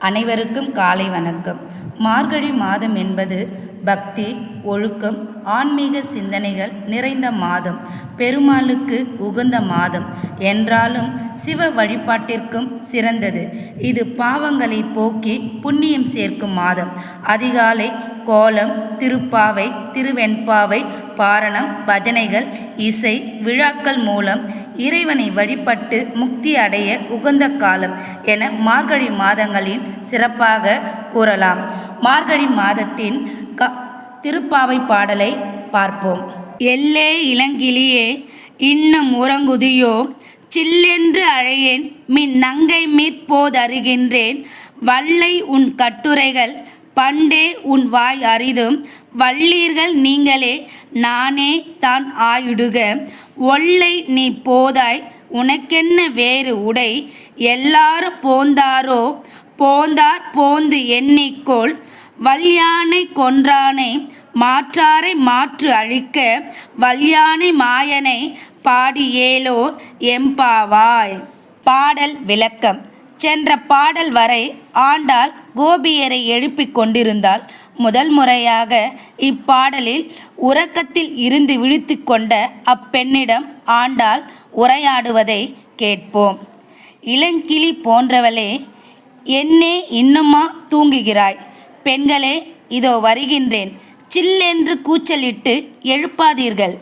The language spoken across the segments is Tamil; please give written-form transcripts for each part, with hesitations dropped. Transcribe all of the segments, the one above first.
அனைவருக்கும் காலை வணக்கம். மார்கழி மாதம் என்பது பக்தி, ஒழுக்கம், ஆன்மீக சிந்தனைகள் நிறைந்த மாதம். பெருமாளுக்கு உகந்த மாதம் என்றாலும் சிவ வழிபாட்டிற்கும் சிறந்தது. இது பாவங்களை போக்கி புண்ணியம் சேர்க்கும் மாதம். அதிகாலை கோலம், திருப்பாவை, திருவெண்பாவை, பாரணம், பஜனைகள், இசை, விழாக்கள் மூலம் இறைவனை வழிபட்டு முக்தி அடைய உகந்த காலம் என மார்கழி மாதங்களின் சிறப்பாக கூறலாம். மார்கழி மாதத்தின் திருப்பாவை பாடலை பார்ப்போம். எல்லே இளங்கிளியே, இன்னும் உறங்குதியோ? சில்லென்று அழையேன், மின் நங்கை மீட்போதருகின்றேன். வல்லை உன் கட்டுரைகள், பண்டே உன் வாய் அரிதும். வள்ளீர்கள் நீங்களே, நானே தான் ஆயுடுக. ஒல்லை நீ போதாய், உனக்கென்ன வேறு உடை? எல்லாரும் போந்தாரோ? போந்தார் போந்து எண்ணிக்கோள். வல்யானை கொன்றானை, மாற்றாரை மாற்று அழிக்க. வல்யானை மாயனை பாடி ஏலோர் எம்பாவாய். பாடல் விளக்கம். சென்ற பாடல் வரை ஆண்டாள் கோபியரை எழுப்பிக் கொண்டிருந்தாள். முதல் முறையாக இப்பாடலில் உறக்கத்தில் இருந்து விழித்து கொண்ட அப்பெண்ணிடம் ஆண்டாள் உரையாடுவதை கேட்போம். இளங்கிளி போன்றவளே, என்னே இன்னுமா தூங்குகிறாய்? பெண்களே, இதோ வருகின்றேன். சில்லென்று கூச்சலிட்டு எழுப்பாதீர்கள்.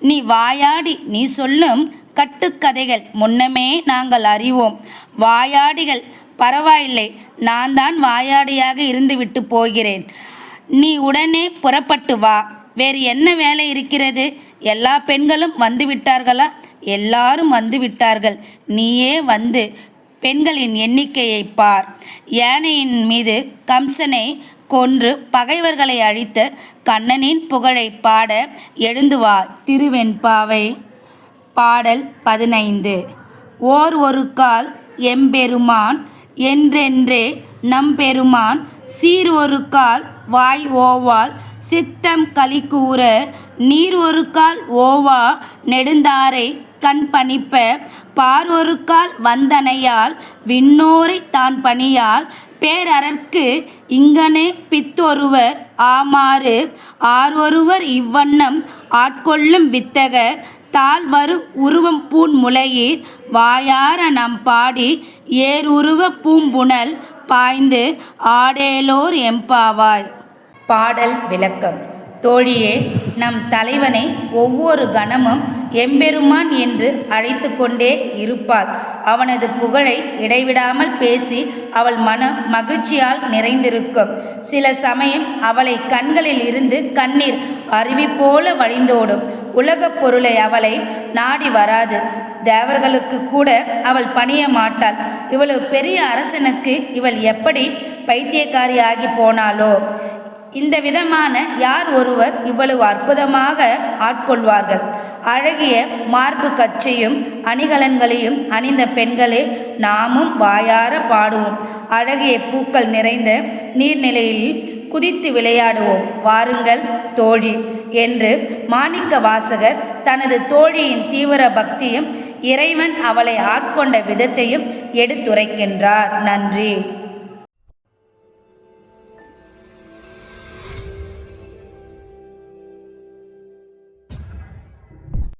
நீ வாயாடி நீ சொல்லும் கட்டுக்கதைகள் முன்னமே நாங்கள் அறிவோம். வாயாடிகள் பரவாயில்லை, நான் தான் வாயாடியாக இருந்துவிட்டு போகிறேன். நீ உடனே புறப்பட்டு வா. வேறு என்ன வேலை இருக்கிறது? எல்லா பெண்களும் வந்து விட்டார்களா? எல்லாரும் வந்து விட்டார்கள். நீயே வந்து பெண்களின் எண்ணிக்கையை பார். யானையின் மீது கம்சனை கொன்று பகைவர்களை அழித்த கண்ணனின் புகழை பாட எழுந்து வா. திருவெண்பாவை பாடல் 15. ஒரு கால் எம்பெருமான் என்றென்றே நம்பெருமான். சீர் ஒரு கால் வாய் ஓவால் சித்தம் கலிகூற. நீர் ஒரு கால் ஓவா நெடுந்தாரை கண் பணிப்ப. பார் ஒரு கால் வந்தனையால் விண்ணோரை தான் பணியால். பேரறற்கு இங்கனே பித்தொருவர் ஆமாறு. ஆர்வொருவர் இவ்வண்ணம் ஆட்கொள்ளும் வித்தகர். தாழ்வரு உருவம் பூண் முலையீர் வாயார நம் பாடி. ஏருருவ பூம்புணல் பாய்ந்து ஆடேலோர் எம்பாவாய். பாடல் விளக்கம். தோழியே, நம் தலைவனை ஒவ்வொரு கணமும் எம்பெருமான் என்று அழைத்து கொண்டே இருப்பாள். அவனது புகழை இடைவிடாமல் பேசி அவள் மனம் மகிழ்ச்சியால் நிறைந்திருக்கும். சில சமயம் அவளை கண்களில் இருந்து கண்ணீர் அருவி போல வழிந்தோடும். உலகப் பொருளை அவளை நாடி வராது. தேவர்களுக்கு கூட அவள் பணிய மாட்டாள். இவ்வளவு பெரிய அரசனுக்கு இவள் எப்படி பைத்தியக்காரி ஆகி போனாளோ? இந்த விதமான யார் ஒருவர் இவ்வளவு அற்புதமாக ஆட்கொள்வார்கள்? அழகிய மார்பு கச்சையும் அணிகலன்களையும் அணிந்த பெண்களே, நாமும் வாயார பாடுவோம். அழகிய பூக்கள் நிறைந்த நீர்நிலையில் குதித்து விளையாடுவோம். வாருங்கள் தோழி என்று மாணிக்க வாசகர் தனது தோழியின் தீவிர பக்தியும் இறைவன் அவளை ஆட்கொண்ட விதத்தையும் எடுத்துரைக்கின்றார். நன்றி.